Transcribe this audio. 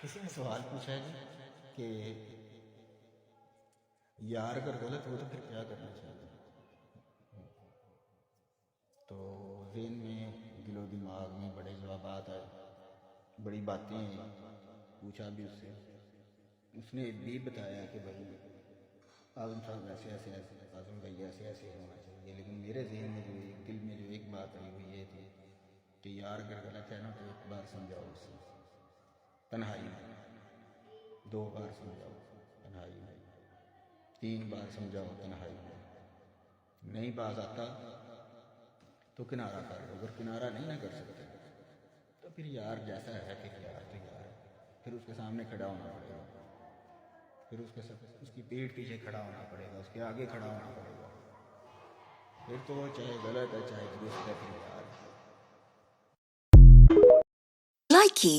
کسی نے سوال پوچھا ہے کہ یار اگر غلط ہو تو پھر کیا کرنا چاہیے. تو ذہن میں دل و دماغ میں بڑے جوابات آئے, بڑی باتیں ہیں. پوچھا بھی اس سے, اس نے بھی بتایا کہ بھائی اعظم صاحب ایسے ایسے ایسے, اعظم بھائی ایسے ایسے ہونا چاہیے. لیکن میرے ذہن میں جو ایک دل میں جو ایک بات آئی وہ یہ تھی کہ یار اگر غلط ہے نا تو ایک بار سمجھاؤ اسے تنہائی میں, 2 بار سمجھاؤ تنہائی میں, 3 بار سمجھاؤ تنہائی میں. نہیں باز آتا تو کنارہ کر لو. اگر کنارہ نہیں نہ کر سکتے تو پھر یار جیسا ہے پھر یار تو یار ہے. پھر اس کے سامنے کھڑا ہونا پڑے گا, پھر اس کی پیٹھ پیچھے کھڑا ہونا پڑے گا, اس کے آگے کھڑا ہونا پڑے گا. پھر تو وہ چاہے غلط ہے چاہے درست ہے, پھر یار ہے. Likey